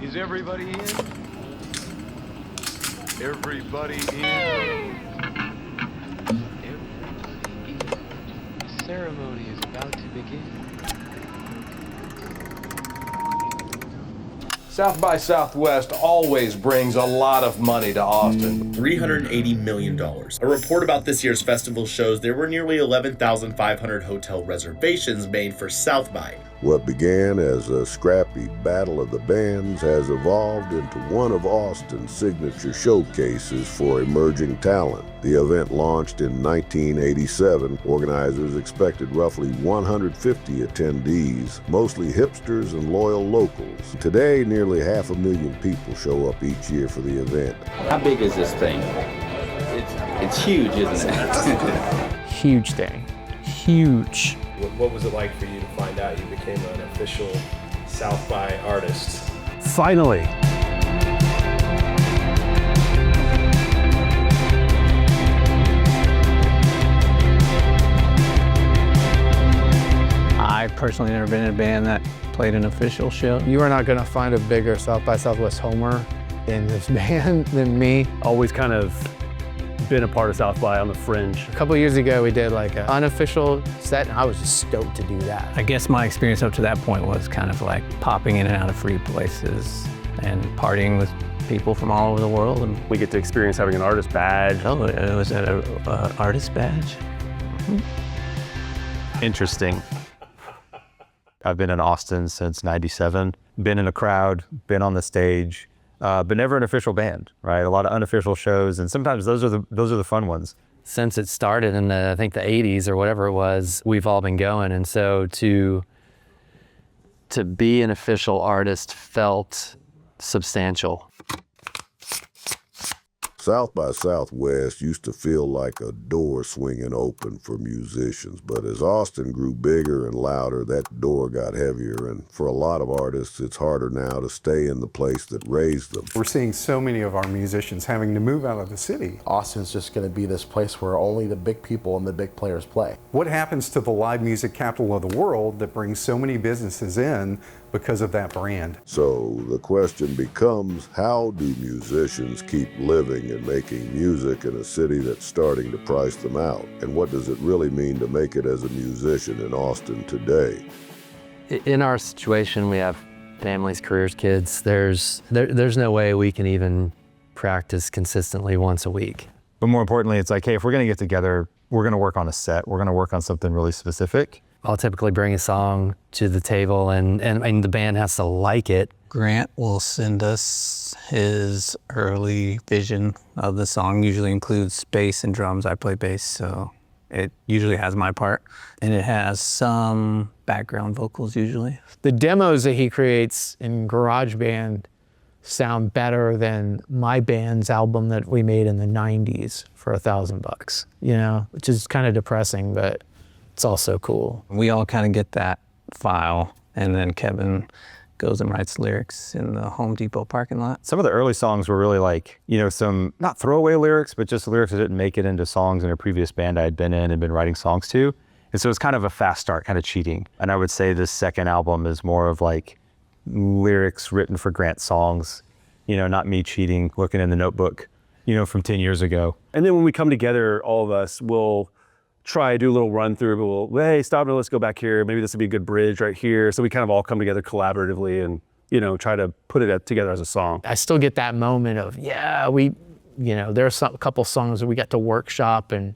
Is everybody in? Everybody in. The ceremony is about to begin. South by Southwest always brings a lot of money to Austin. $380 million. A report about this year's festival shows there were nearly 11,500 hotel reservations made for South by. What began as a scrappy battle of the bands has evolved into one of Austin's signature showcases for emerging talent. The event launched in 1987. Organizers expected roughly 150 attendees, mostly hipsters and loyal locals. Today, nearly 500,000 people show up each year for the event. How big is this thing? It's huge, isn't it? Huge thing. Huge. What was it like for you to find out you became an official South by artist? Finally. I personally never been in a band that played an official show. You are not going to find a bigger South by Southwest homer in this band than me. Always kind of been a part of South by on the fringe. A couple years ago, we did like an unofficial set, and I was just stoked to do that. I guess my experience up to that point was kind of like popping in and out of free places and partying with people from all over the world. And we get to experience having an artist badge. oh, it was an artist badge. Interesting. I've been in Austin since '97, been in a crowd, been on the stage, but never an official band, right? A lot of unofficial shows, and sometimes those are the fun ones. Since it started in I think the 80s or whatever it was, we've all been going, and so to be an official artist felt substantial. South by Southwest used to feel like a door swinging open for musicians, but as Austin grew bigger and louder, that door got heavier, and for a lot of artists, it's harder now to stay in the place that raised them. We're seeing so many of our musicians having to move out of the city. Austin's just going to be this place where only the big people and the big players play. What happens to the live music capital of the world that brings so many businesses in because of that brand? So the question becomes, how do musicians keep living and making music in a city that's starting to price them out? And what does it really mean to make it as a musician in Austin today? In our situation, we have families, careers, kids. There's no way we can even practice consistently once a week. But more importantly, it's like, hey, if we're gonna get together, we're gonna work on a set, we're gonna work on something really specific. I'll typically bring a song to the table and the band has to like it. Grant will send us his early vision of the song. Usually includes bass and drums. I play bass, so it usually has my part. And it has some background vocals usually. The demos that he creates in GarageBand sound better than my band's album that we made in the 90s for $1,000, you know, which is kind of depressing, but it's also cool. We all kind of get that file, and then Kevin goes and writes lyrics in the Home Depot parking lot. Some of the early songs were really like, you know, some not throwaway lyrics, but just lyrics that didn't make it into songs in a previous band I had been in and been writing songs to. And so it's kind of a fast start, kind of cheating. And I would say this second album is more of like lyrics written for Grant songs, you know, not me cheating, looking in the notebook, you know, from 10 years ago. And then when we come together, all of us will try to do a little run through, we'll, hey, stop it, let's go back here. Maybe this would be a good bridge right here. So we kind of all come together collaboratively and, you know, try to put it together as a song. I still get that moment of, yeah, we, you know, there's a couple songs that we got to workshop and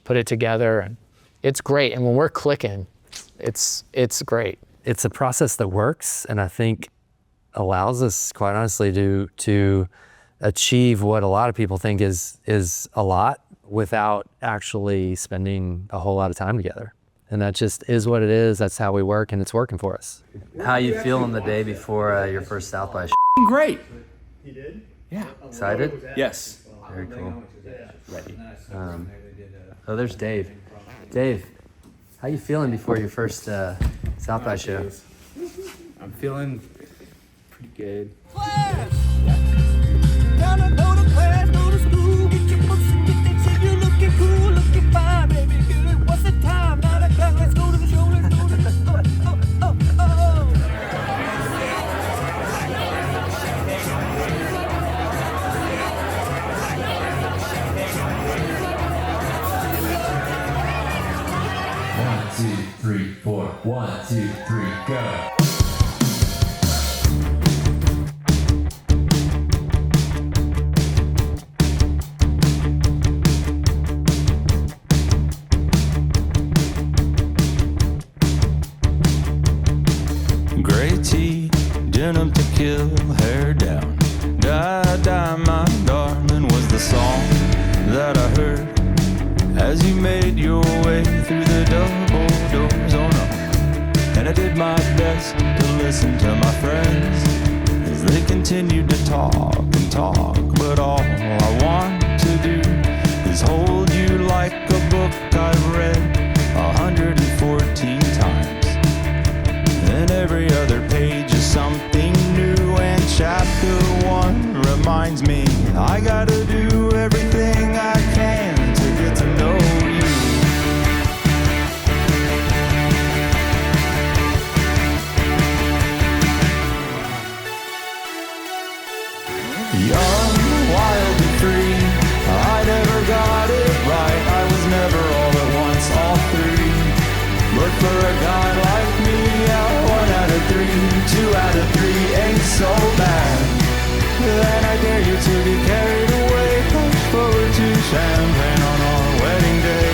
put it together, and it's great. And when we're clicking, it's great. It's a process that works, and I think allows us, quite honestly, to achieve what a lot of people think is a lot, without actually spending a whole lot of time together. And that just is what it is. That's how we work, and it's working for us. How you feeling the day before your first South by? Great. You did? Yeah. Excited? Yes. Very cool. Ready. Oh, there's Dave. Dave, how you feeling before your first South by show? I'm feeling pretty good. 2, 3, go. Gray tee, denim to kill, hair down. Die, die, my darling was the song that I heard as you made your way through the double doors. Oh no. And I did my best to listen to my friends as they continued to talk and talk. But all I want to do is hold you like a book I've read 114 times. And every other page is something new, and chapter 1 reminds me I gotta do everything I can to get to know you. Young, wild and free, I never got it right. I was never all at once, all three. But for a guy like me, yeah, 1 out of 3, 2 out of 3 ain't so bad. Then I dare you to be carried away, flash forward to champagne on our wedding day,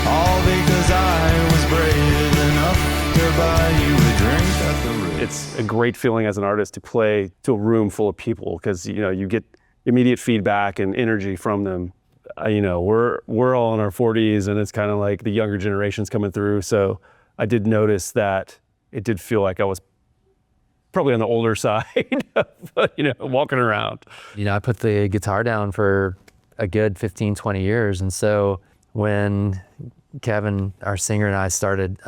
all because I was brave enough to buy you a drink at the Ritz. It's a great feeling as an artist to play to a room full of people, because you get immediate feedback and energy from them. We're all in our 40s, and it's kind of like the younger generation's coming through. So I did notice that it did feel like I was probably on the older side, walking around. I put the guitar down for a good 15, 20 years. And so when Kevin, our singer, and I started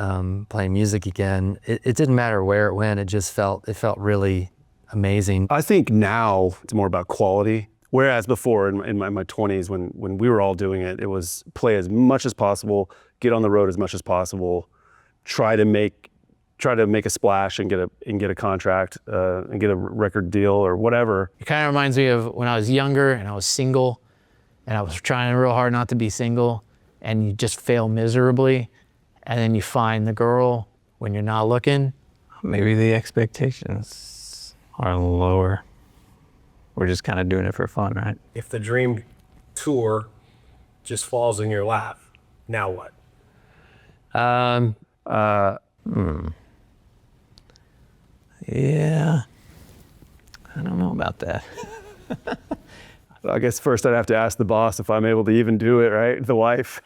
playing music again, it didn't matter where it went. It felt really amazing. I think now it's more about quality. Whereas before, in my 20s, when we were all doing it, it was play as much as possible, get on the road as much as possible, try to make a splash and get a contract and get a record deal or whatever. It kind of reminds me of when I was younger and I was single, and I was trying real hard not to be single, and you just fail miserably, and then you find the girl when you're not looking. Maybe the expectations are lower. We're just kind of doing it for fun, right? If the dream tour just falls in your lap, now what? Yeah, I don't know about that. I guess first I'd have to ask the boss if I'm able to even do it, right? The wife.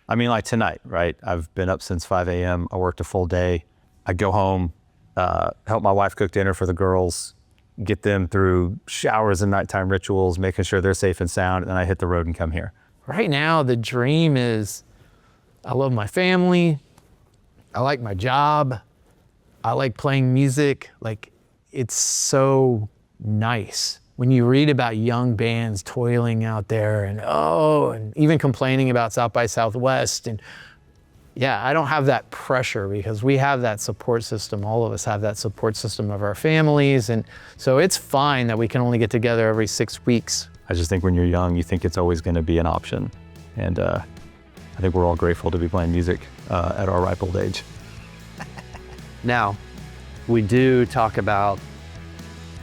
I mean, like tonight, right? I've been up since 5 a.m. I worked a full day. I go home, help my wife cook dinner for the girls, get them through showers and nighttime rituals, making sure they're safe and sound, and then I hit the road and come here. Right now, the dream is I love my family. I like my job. I like playing music. Like, it's so nice when you read about young bands toiling out there and even complaining about South by Southwest. And yeah, I don't have that pressure because we have that support system. All of us have that support system of our families. And so it's fine that we can only get together every 6 weeks. I just think when you're young, you think it's always going to be an option. And I think we're all grateful to be playing music at our ripe old age. Now, we do talk about,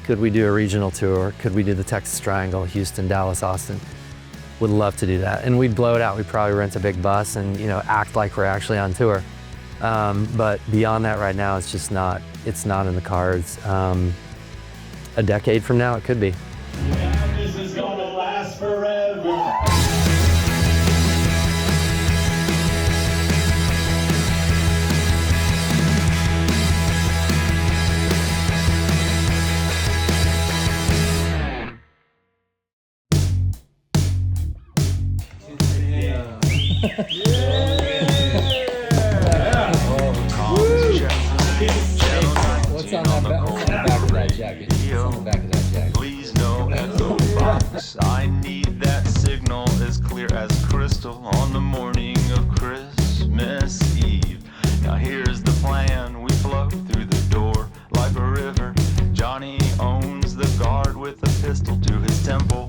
could we do a regional tour? Could we do the Texas Triangle, Houston, Dallas, Austin? Would love to do that. And we'd blow it out. We'd probably rent a big bus and act like we're actually on tour. But beyond that right now, it's not in the cards. A decade from now, it could be. This is gonna last forever. What's on the back of that jacket? What's on the back of that jacket? Please no echo box. I need that signal as clear as crystal on the morning of Christmas Eve. Now here's the plan. We flow through the door like a river. Johnny owns the guard with a pistol to his temple.